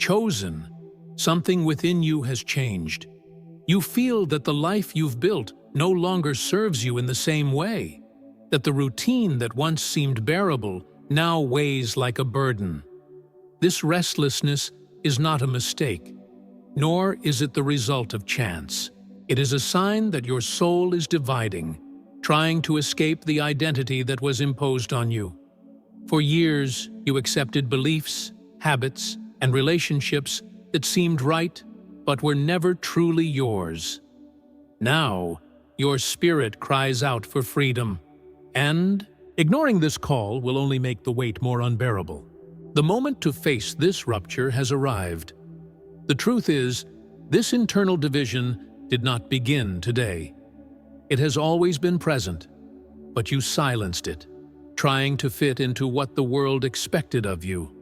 chosen, something within you has changed. You feel that the life you've built no longer serves you in the same way, that the routine that once seemed bearable now weighs like a burden. This restlessness is not a mistake, nor is it the result of chance. It is a sign that your soul is dividing, trying to escape the identity that was imposed on you. For years, you accepted beliefs, habits, and relationships that seemed right, but were never truly yours. Now, your spirit cries out for freedom, and ignoring this call will only make the weight more unbearable. The moment to face this rupture has arrived. The truth is, this internal division did not begin today. It has always been present, but you silenced it, trying to fit into what the world expected of you.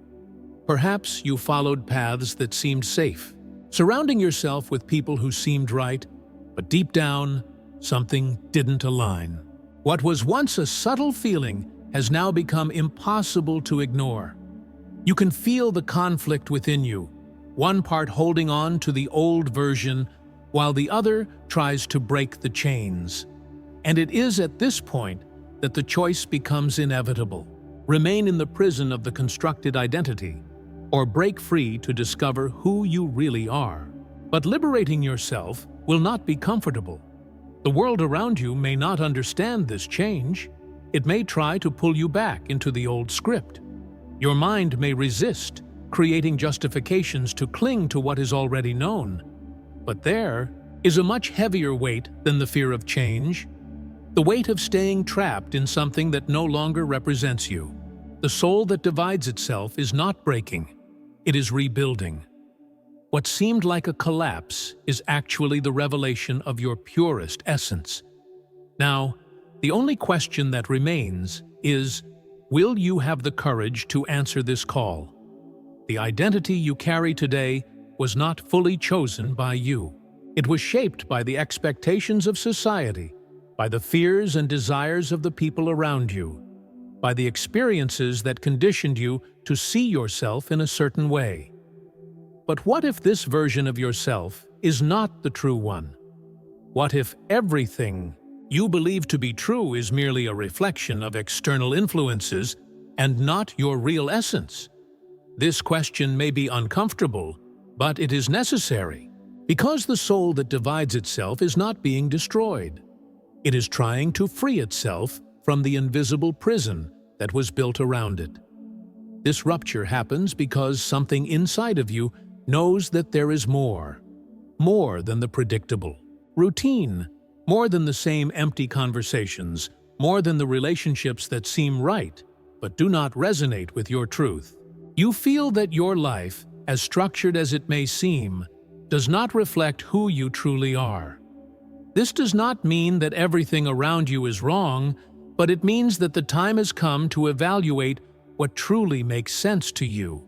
Perhaps you followed paths that seemed safe, surrounding yourself with people who seemed right, but deep down, something didn't align. What was once a subtle feeling has now become impossible to ignore. You can feel the conflict within you, one part holding on to the old version while the other tries to break the chains. And it is at this point that the choice becomes inevitable: remain in the prison of the constructed identity, or break free to discover who you really are. But liberating yourself will not be comfortable. The world around you may not understand this change. It may try to pull you back into the old script. Your mind may resist, creating justifications to cling to what is already known. But there is a much heavier weight than the fear of change: the weight of staying trapped in something that no longer represents you. The soul that divides itself is not breaking, it is rebuilding. What seemed like a collapse is actually the revelation of your purest essence. Now, the only question that remains is, will you have the courage to answer this call? The identity you carry today was not fully chosen by you. It was shaped by the expectations of society, by the fears and desires of the people around you, by the experiences that conditioned you to see yourself in a certain way. But what if this version of yourself is not the true one? What if everything you believe to be true is merely a reflection of external influences and not your real essence? This question may be uncomfortable, but it is necessary, because the soul that divides itself is not being destroyed. It is trying to free itself from the invisible prison that was built around it. This rupture happens because something inside of you knows that there is more than the predictable. Routine, more than the same empty conversations, more than the relationships that seem right but do not resonate with your truth. You feel that your life, as structured as it may seem, does not reflect who you truly are. This does not mean that everything around you is wrong, but it means that the time has come to evaluate what truly makes sense to you.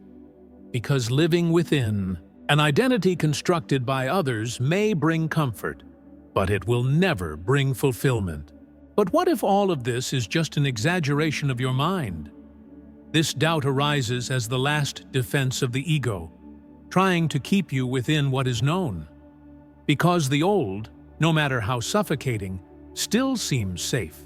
Because living within an identity constructed by others may bring comfort, but it will never bring fulfillment. But what if all of this is just an exaggeration of your mind? This doubt arises as the last defense of the ego, trying to keep you within what is known. Because the old, no matter how suffocating, still seems safe.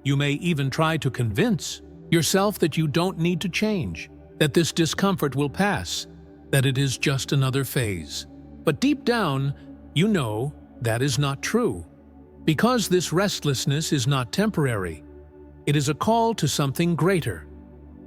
You may even try to convince yourself that you don't need to change, that this discomfort will pass, that it is just another phase. But deep down, you know that is not true. Because this restlessness is not temporary. It is a call to something greater.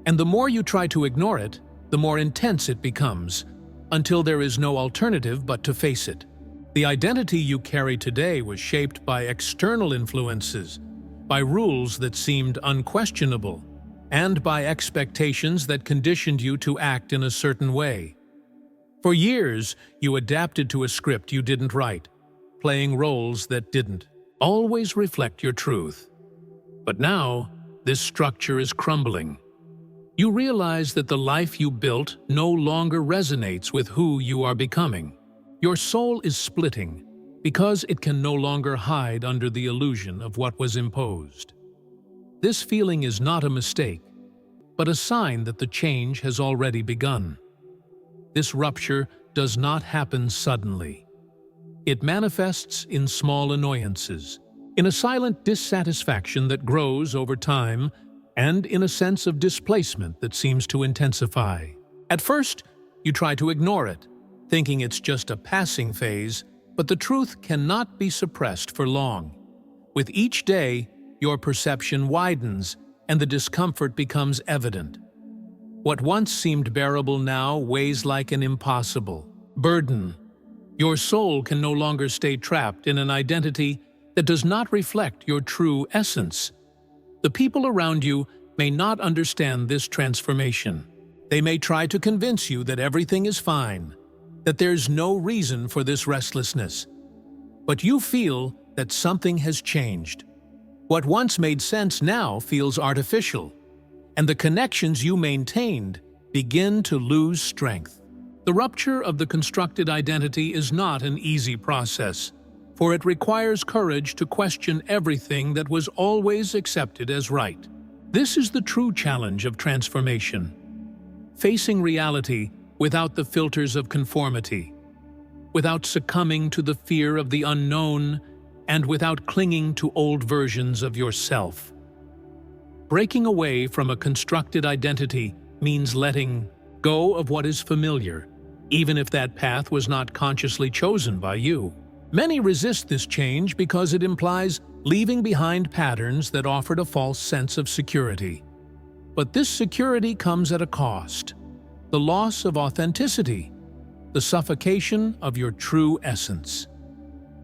And the more you try to ignore it, the more intense it becomes, until there is no alternative but to face it. The identity you carry today was shaped by external influences, by rules that seemed unquestionable, and by expectations that conditioned you to act in a certain way. For years, you adapted to a script you didn't write, playing roles that didn't always reflect your truth. But now, this structure is crumbling. You realize that the life you built no longer resonates with who you are becoming. Your soul is splitting because it can no longer hide under the illusion of what was imposed. This feeling is not a mistake, but a sign that the change has already begun. this rupture does not happen suddenly. It manifests in small annoyances, in a silent dissatisfaction that grows over time, and in a sense of displacement that seems to intensify. At first, you try to ignore it, thinking it's just a passing phase, but the truth cannot be suppressed for long. With each day, your perception widens, and the discomfort becomes evident. What once seemed bearable now weighs like an impossible burden. Your soul can no longer stay trapped in an identity that does not reflect your true essence. The people around you may not understand this transformation. They may try to convince you that everything is fine, that there's no reason for this restlessness. But you feel that something has changed. What once made sense now feels artificial, and the connections you maintained begin to lose strength. The rupture of the constructed identity is not an easy process, for it requires courage to question everything that was always accepted as right. This is the true challenge of transformation: facing reality without the filters of conformity, without succumbing to the fear of the unknown, and without clinging to old versions of yourself. Breaking away from a constructed identity means letting go of what is familiar, even if that path was not consciously chosen by you. Many resist this change because it implies leaving behind patterns that offered a false sense of security. But this security comes at a cost: the loss of authenticity, the suffocation of your true essence.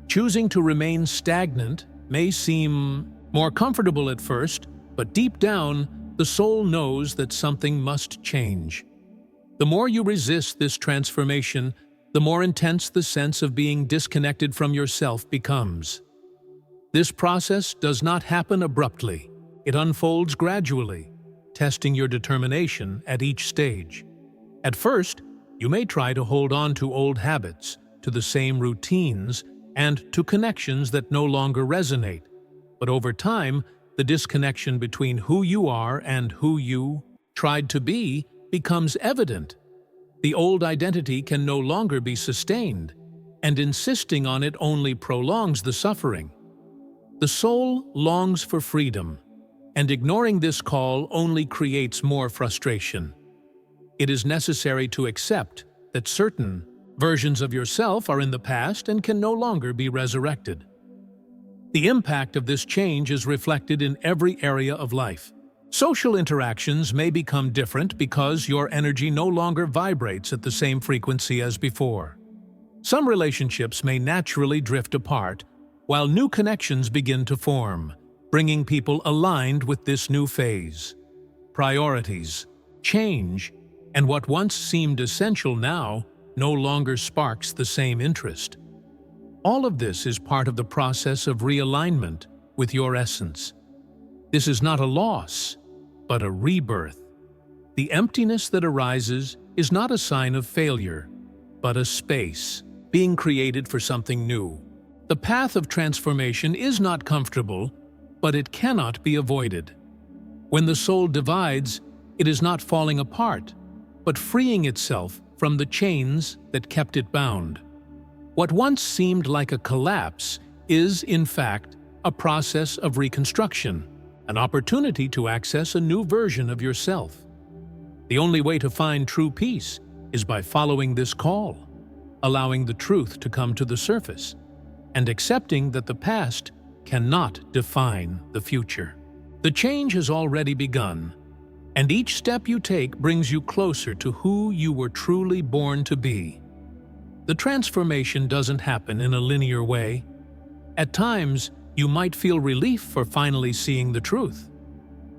Choosing to remain stagnant may seem more comfortable at first, but deep down, the soul knows that something must change. The more you resist this transformation, the more intense the sense of being disconnected from yourself becomes. This process does not happen abruptly. It unfolds gradually, testing your determination at each stage. At first, you may try to hold on to old habits, to the same routines, and to connections that no longer resonate. But over time, the disconnection between who you are and who you tried to be becomes evident. The old identity can no longer be sustained, and insisting on it only prolongs the suffering. The soul longs for freedom, and ignoring this call only creates more frustration. It is necessary to accept that certain versions of yourself are in the past and can no longer be resurrected. The impact of this change is reflected in every area of life. Social interactions may become different because your energy no longer vibrates at the same frequency as before. Some relationships may naturally drift apart, while new connections begin to form, bringing people aligned with this new phase. Priorities change, and what once seemed essential now no longer sparks the same interest. All of this is part of the process of realignment with your essence. This is not a loss, but a rebirth. The emptiness that arises is not a sign of failure, but a space being created for something new. The path of transformation is not comfortable, but it cannot be avoided. When the soul divides, it is not falling apart, but freeing itself from the chains that kept it bound. What once seemed like a collapse is, in fact, a process of reconstruction, an opportunity to access a new version of yourself. The only way to find true peace is by following this call, allowing the truth to come to the surface, and accepting that the past cannot define the future. The change has already begun, and each step you take brings you closer to who you were truly born to be. The transformation doesn't happen in a linear way. At times, you might feel relief for finally seeing the truth.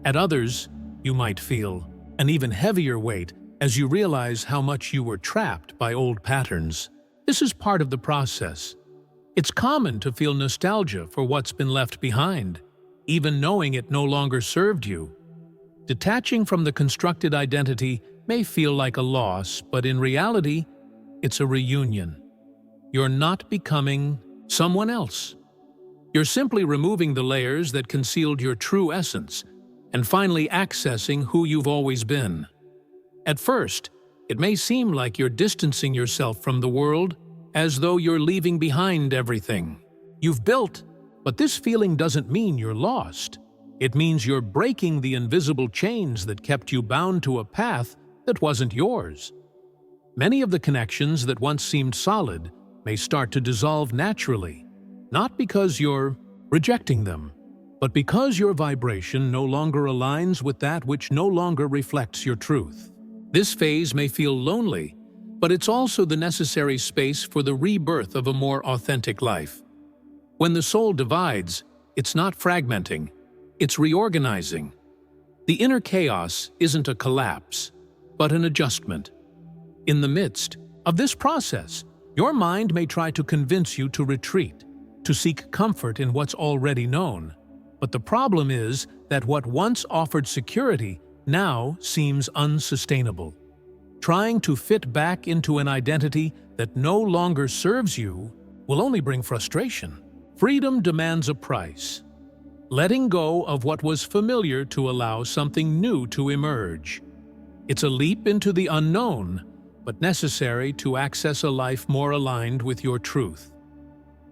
At others, you might feel an even heavier weight as you realize how much you were trapped by old patterns. This is part of the process. It's common to feel nostalgia for what's been left behind, even knowing it no longer served you. Detaching from the constructed identity may feel like a loss, but in reality, it's a reunion. You're not becoming someone else. You're simply removing the layers that concealed your true essence and finally accessing who you've always been. At first, It may seem like you're distancing yourself from the world, as though you're leaving behind everything you've built. But this feeling doesn't mean you're lost. It means you're breaking the invisible chains that kept you bound to a path that wasn't yours. Many of the connections that once seemed solid may start to dissolve naturally, not because you're rejecting them, but because your vibration no longer aligns with that which no longer reflects your truth. This phase may feel lonely, but it's also the necessary space for the rebirth of a more authentic life. When the soul divides, it's not fragmenting, it's reorganizing. The inner chaos isn't a collapse, but an adjustment. In the midst of this process, your mind may try to convince you to retreat, to seek comfort in what's already known. But the problem is that what once offered security now seems unsustainable. Trying to fit back into an identity that no longer serves you will only bring frustration. Freedom demands a price. Letting go of what was familiar to allow something new to emerge. It's a leap into the unknown, but necessary to access a life more aligned with your truth.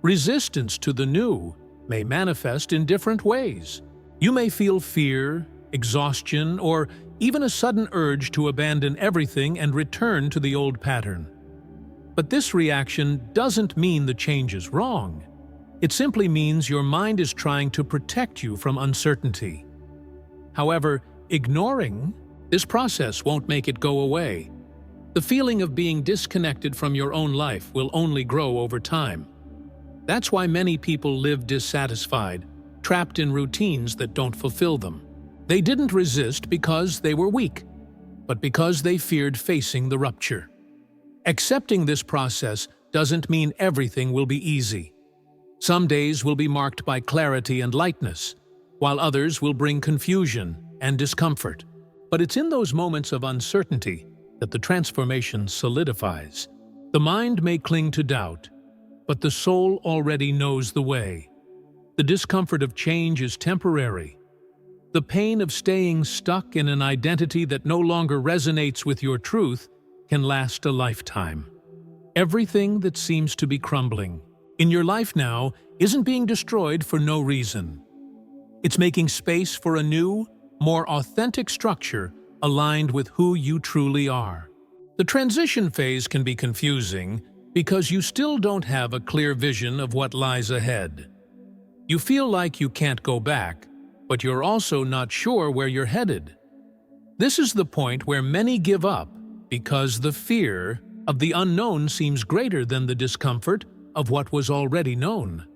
Resistance to the new may manifest in different ways. You may feel fear, exhaustion, or even a sudden urge to abandon everything and return to the old pattern. But this reaction doesn't mean the change is wrong. It simply means your mind is trying to protect you from uncertainty. However, ignoring this process won't make it go away. The feeling of being disconnected from your own life will only grow over time. That's why many people live dissatisfied, trapped in routines that don't fulfill them. They didn't resist because they were weak, but because they feared facing the rupture. Accepting this process doesn't mean everything will be easy. Some days will be marked by clarity and lightness, while others will bring confusion and discomfort. But it's in those moments of uncertainty that the transformation solidifies. The mind may cling to doubt, but the soul already knows the way. The discomfort of change is temporary. The pain of staying stuck in an identity that no longer resonates with your truth can last a lifetime. Everything that seems to be crumbling in your life now isn't being destroyed for no reason. It's making space for a new, more authentic structure aligned with who you truly are. The transition phase can be confusing because you still don't have a clear vision of what lies ahead. You feel like you can't go back, but you're also not sure where you're headed. This is the point where many give up because the fear of the unknown seems greater than the discomfort of what was already known.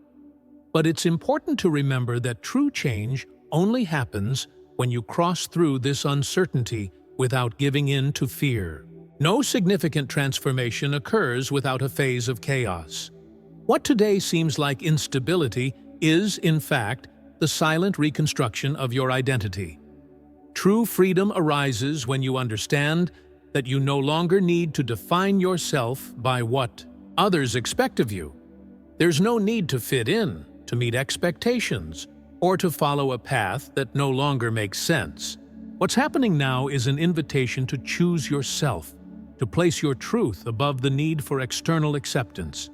But it's important to remember that true change only happens when you cross through this uncertainty without giving in to fear. No significant transformation occurs without a phase of chaos. What today seems like instability is, in fact, the silent reconstruction of your identity. True freedom arises when you understand that you no longer need to define yourself by what others expect of you. There's no need to fit in, to meet expectations, or to follow a path that no longer makes sense. What's happening now is an invitation to choose yourself, to place your truth above the need for external acceptance.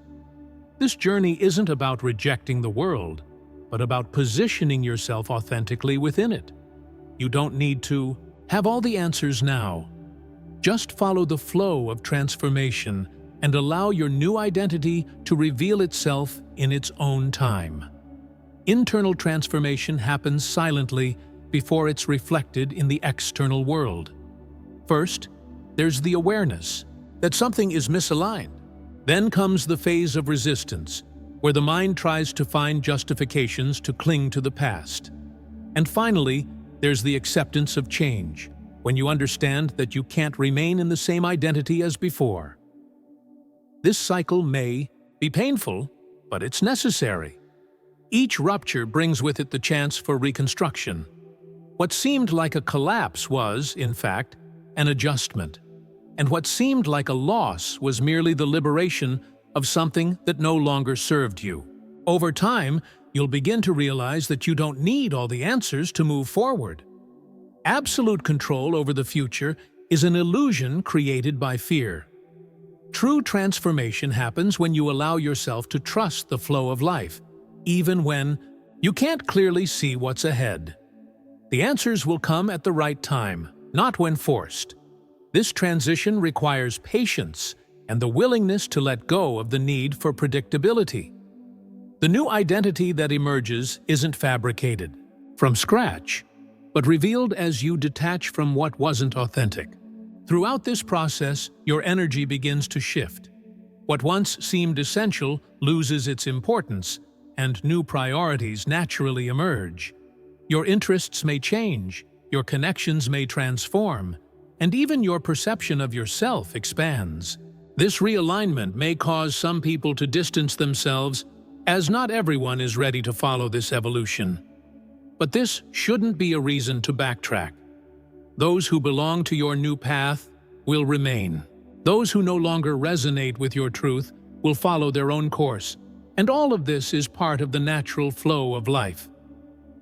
This journey isn't about rejecting the world, but about positioning yourself authentically within it. You don't need to have all the answers now. Just follow the flow of transformation and allow your new identity to reveal itself in its own time. Internal transformation happens silently before it's reflected in the external world. First, there's the awareness that something is misaligned. Then comes the phase of resistance, where the mind tries to find justifications to cling to the past. And finally, there's the acceptance of change, when you understand that you can't remain in the same identity as before. This cycle may be painful, but it's necessary. Each rupture brings with it the chance for reconstruction. What seemed like a collapse was, in fact, an adjustment. And what seemed like a loss was merely the liberation of something that no longer served you. Over time, you'll begin to realize that you don't need all the answers to move forward. Absolute control over the future is an illusion created by fear. True transformation happens when you allow yourself to trust the flow of life, even when you can't clearly see what's ahead. The answers will come at the right time, not when forced. This transition requires patience and the willingness to let go of the need for predictability. The new identity that emerges isn't fabricated from scratch, but revealed as you detach from what wasn't authentic. Throughout this process, your energy begins to shift. What once seemed essential loses its importance, and new priorities naturally emerge. Your interests may change, your connections may transform, and even your perception of yourself expands. This realignment may cause some people to distance themselves, as not everyone is ready to follow this evolution. But this shouldn't be a reason to backtrack. Those who belong to your new path will remain. Those who no longer resonate with your truth will follow their own course, and all of this is part of the natural flow of life.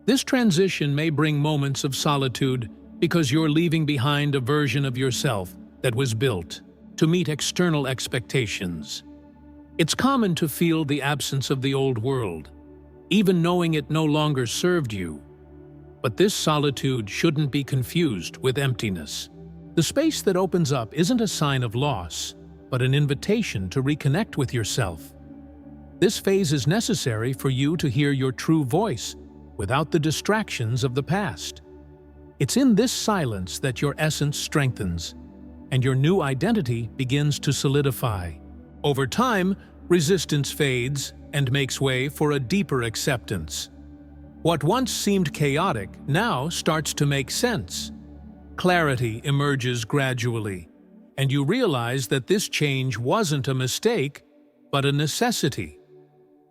This transition may bring moments of solitude because you're leaving behind a version of yourself that was built to meet external expectations. It's common to feel the absence of the old world, even knowing it no longer served you. But this solitude shouldn't be confused with emptiness. The space that opens up isn't a sign of loss, but an invitation to reconnect with yourself. This phase is necessary for you to hear your true voice without the distractions of the past. It's in this silence that your essence strengthens, and your new identity begins to solidify. Over time, resistance fades and makes way for a deeper acceptance. What once seemed chaotic now starts to make sense. Clarity emerges gradually, and you realize that this change wasn't a mistake, but a necessity.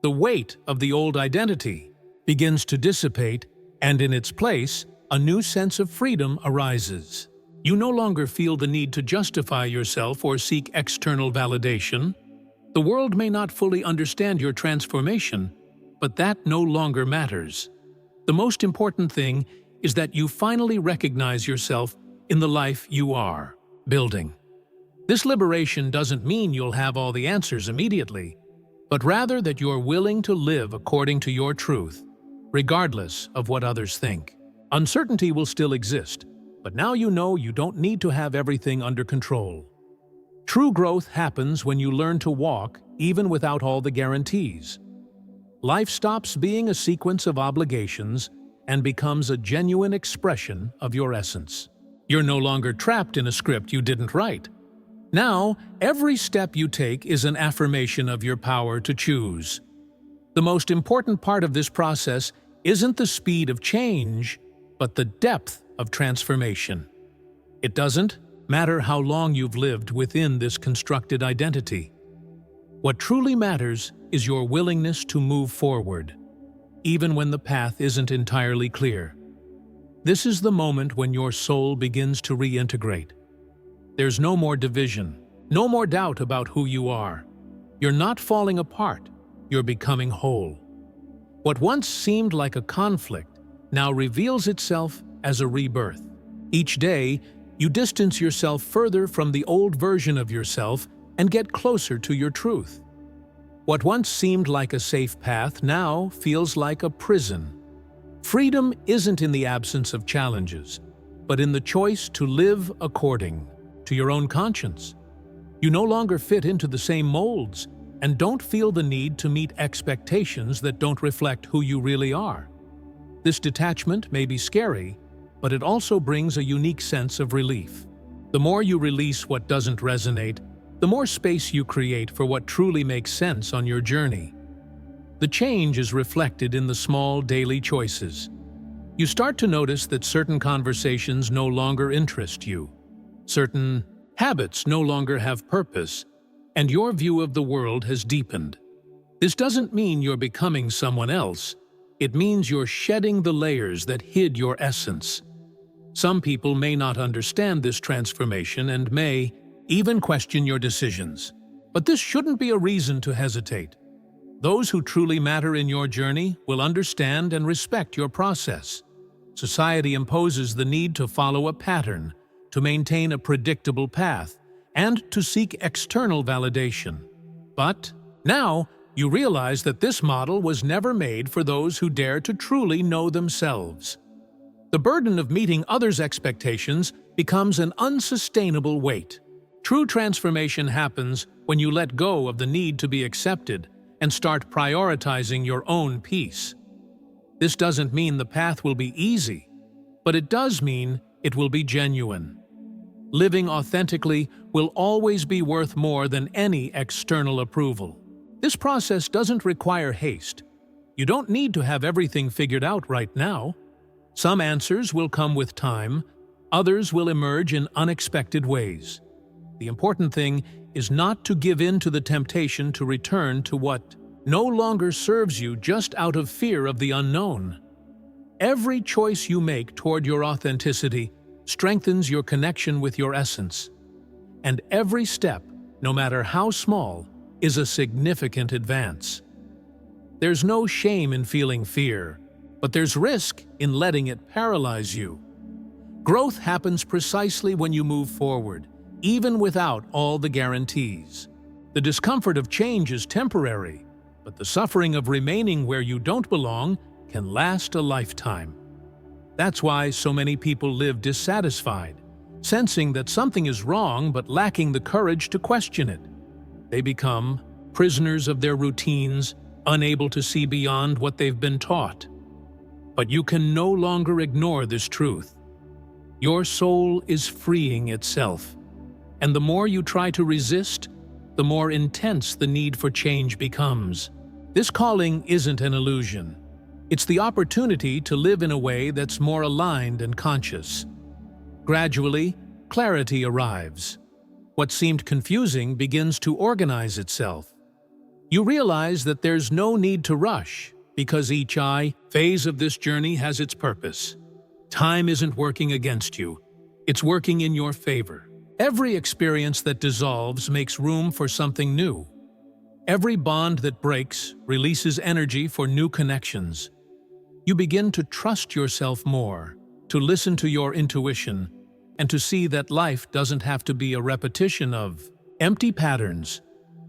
The weight of the old identity begins to dissipate, and in its place, a new sense of freedom arises. You no longer feel the need to justify yourself or seek external validation. The world may not fully understand your transformation, but that no longer matters. The most important thing is that you finally recognize yourself in the life you are building. This liberation doesn't mean you'll have all the answers immediately, but rather that you're willing to live according to your truth, regardless of what others think. Uncertainty will still exist, but now you know you don't need to have everything under control. True growth happens when you learn to walk even without all the guarantees. Life stops being a sequence of obligations and becomes a genuine expression of your essence. You're no longer trapped in a script you didn't write. Now, every step you take is an affirmation of your power to choose. The most important part of this process isn't the speed of change, but the depth of transformation. It doesn't matter how long you've lived within this constructed identity. What truly matters is your willingness to move forward, even when the path isn't entirely clear. This is the moment when your soul begins to reintegrate. There's no more division, no more doubt about who you are. You're not falling apart, you're becoming whole. What once seemed like a conflict now reveals itself as a rebirth. Each day, you distance yourself further from the old version of yourself and get closer to your truth. What once seemed like a safe path now feels like a prison. Freedom isn't in the absence of challenges, but in the choice to live according to your own conscience. You no longer fit into the same molds and don't feel the need to meet expectations that don't reflect who you really are. This detachment may be scary, but it also brings a unique sense of relief. The more you release what doesn't resonate, the more space you create for what truly makes sense on your journey. The change is reflected in the small daily choices. You start to notice that certain conversations no longer interest you. Certain habits no longer have purpose, and your view of the world has deepened. This doesn't mean you're becoming someone else. It means you're shedding the layers that hid your essence. Some people may not understand this transformation and may even question your decisions. But this shouldn't be a reason to hesitate. Those who truly matter in your journey will understand and respect your process. Society imposes the need to follow a pattern, to maintain a predictable path, and to seek external validation. But now you realize that this model was never made for those who dare to truly know themselves. The burden of meeting others' expectations becomes an unsustainable weight. True transformation happens when you let go of the need to be accepted and start prioritizing your own peace. This doesn't mean the path will be easy, but it does mean it will be genuine. Living authentically will always be worth more than any external approval. This process doesn't require haste. You don't need to have everything figured out right now. Some answers will come with time, others will emerge in unexpected ways. The important thing is not to give in to the temptation to return to what no longer serves you just out of fear of the unknown. Every choice you make toward your authenticity strengthens your connection with your essence. And every step, no matter how small, is a significant advance. There's no shame in feeling fear, but there's risk in letting it paralyze you. Growth happens precisely when you move forward, even without all the guarantees. The discomfort of change is temporary, but the suffering of remaining where you don't belong can last a lifetime. That's why so many people live dissatisfied, sensing that something is wrong but lacking the courage to question it. They become prisoners of their routines, unable to see beyond what they've been taught. But you can no longer ignore this truth. Your soul is freeing itself, and the more you try to resist, the more intense the need for change becomes. This calling isn't an illusion. It's the opportunity to live in a way that's more aligned and conscious. Gradually, clarity arrives. What seemed confusing begins to organize itself. You realize that there's no need to rush, because each phase of this journey has its purpose. Time isn't working against you. It's working in your favor. Every experience that dissolves makes room for something new. Every bond that breaks releases energy for new connections. You begin to trust yourself more, to listen to your intuition, and to see that life doesn't have to be a repetition of empty patterns.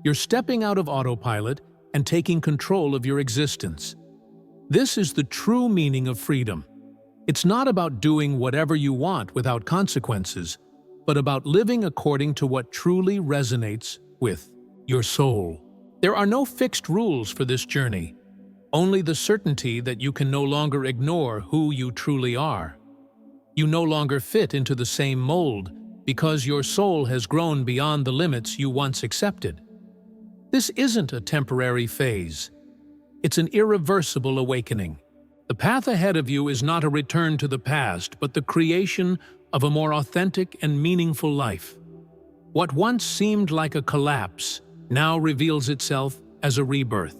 You're stepping out of autopilot and taking control of your existence. This is the true meaning of freedom. It's not about doing whatever you want without consequences, but about living according to what truly resonates with your soul. There are no fixed rules for this journey, only the certainty that you can no longer ignore who you truly are. You no longer fit into the same mold because your soul has grown beyond the limits you once accepted. This isn't a temporary phase. It's an irreversible awakening. The path ahead of you is not a return to the past, but the creation of a more authentic and meaningful life. What once seemed like a collapse now reveals itself as a rebirth.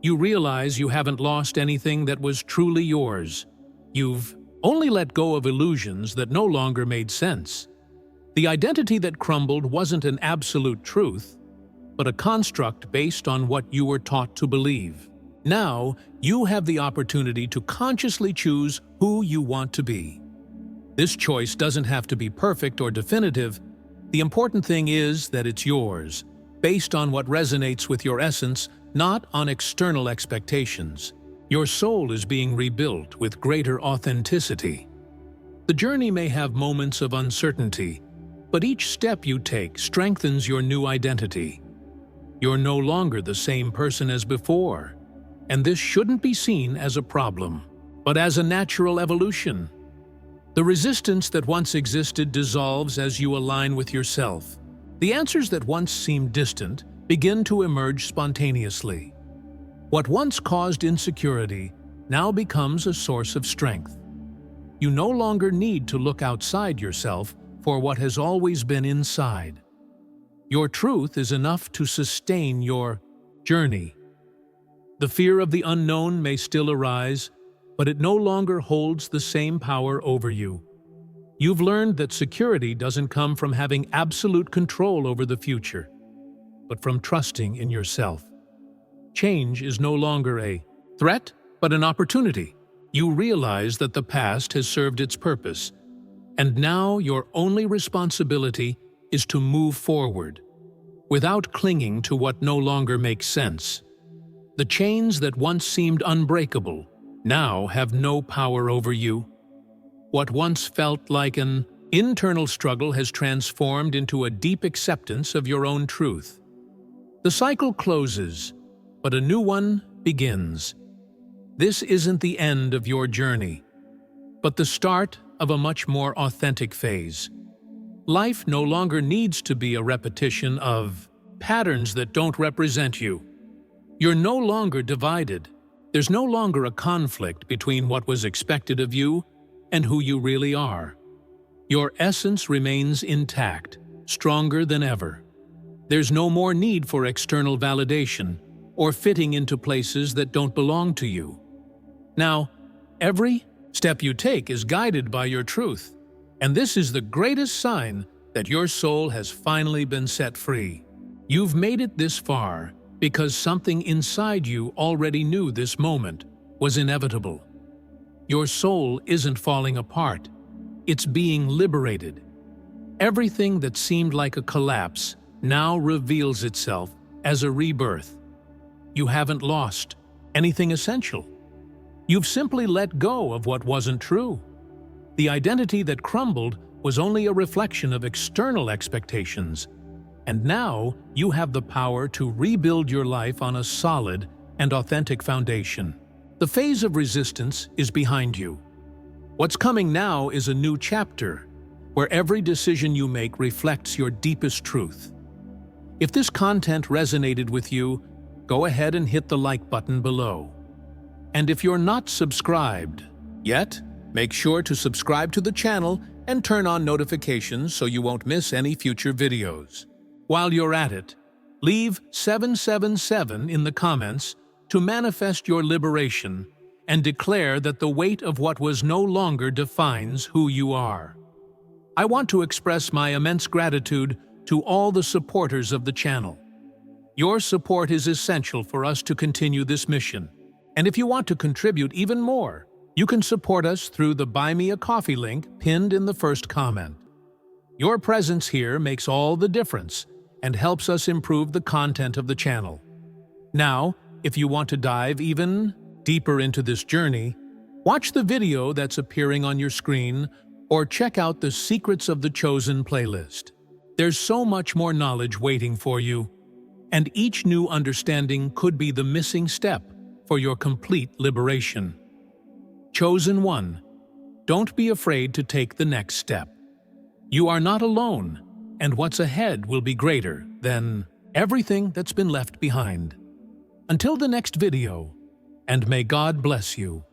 You realize you haven't lost anything that was truly yours. You've only let go of illusions that no longer made sense. The identity that crumbled wasn't an absolute truth, but a construct based on what you were taught to believe. Now, you have the opportunity to consciously choose who you want to be. This choice doesn't have to be perfect or definitive. The important thing is that it's yours, based on what resonates with your essence, not on external expectations. Your soul is being rebuilt with greater authenticity. The journey may have moments of uncertainty, but each step you take strengthens your new identity. You're no longer the same person as before, and this shouldn't be seen as a problem, but as a natural evolution. The resistance that once existed dissolves as you align with yourself. The answers that once seemed distant begin to emerge spontaneously. What once caused insecurity now becomes a source of strength. You no longer need to look outside yourself for what has always been inside. Your truth is enough to sustain your journey. The fear of the unknown may still arise, but it no longer holds the same power over you. You've learned that security doesn't come from having absolute control over the future, but from trusting in yourself. Change is no longer a threat, but an opportunity. You realize that the past has served its purpose, And now your only responsibility is to move forward, without clinging to what no longer makes sense. The chains that once seemed unbreakable now have no power over you. What once felt like an internal struggle has transformed into a deep acceptance of your own truth. The cycle closes, but a new one begins. This isn't the end of your journey, but the start of a much more authentic phase. Life no longer needs to be a repetition of patterns that don't represent you. You're no longer divided. There's no longer a conflict between what was expected of you and who you really are. Your essence remains intact, stronger than ever. There's no more need for external validation or fitting into places that don't belong to you. Now, every step you take is guided by your truth, and this is the greatest sign that your soul has finally been set free. You've made it this far because something inside you already knew this moment was inevitable. Your soul isn't falling apart, it's being liberated. Everything that seemed like a collapse now reveals itself as a rebirth. You haven't lost anything essential. You've simply let go of what wasn't true. The identity that crumbled was only a reflection of external expectations, and now you have the power to rebuild your life on a solid and authentic foundation. The phase of resistance is behind you. What's coming now is a new chapter, where every decision you make reflects your deepest truth. If this content resonated with you, go ahead and hit the like button below. And if you're not subscribed yet, make sure to subscribe to the channel and turn on notifications so you won't miss any future videos. While you're at it, leave 777 in the comments to manifest your liberation and declare that the weight of what was no longer defines who you are. I want to express my immense gratitude to all the supporters of the channel. Your support is essential for us to continue this mission. And if you want to contribute even more, you can support us through the Buy Me a Coffee link pinned in the first comment. Your presence here makes all the difference and helps us improve the content of the channel. Now, if you want to dive even deeper into this journey, watch the video that's appearing on your screen or check out the Secrets of the Chosen playlist. There's so much more knowledge waiting for you, and each new understanding could be the missing step for your complete liberation. Chosen One, don't be afraid to take the next step. You are not alone, and what's ahead will be greater than everything that's been left behind. Until the next video, and may God bless you.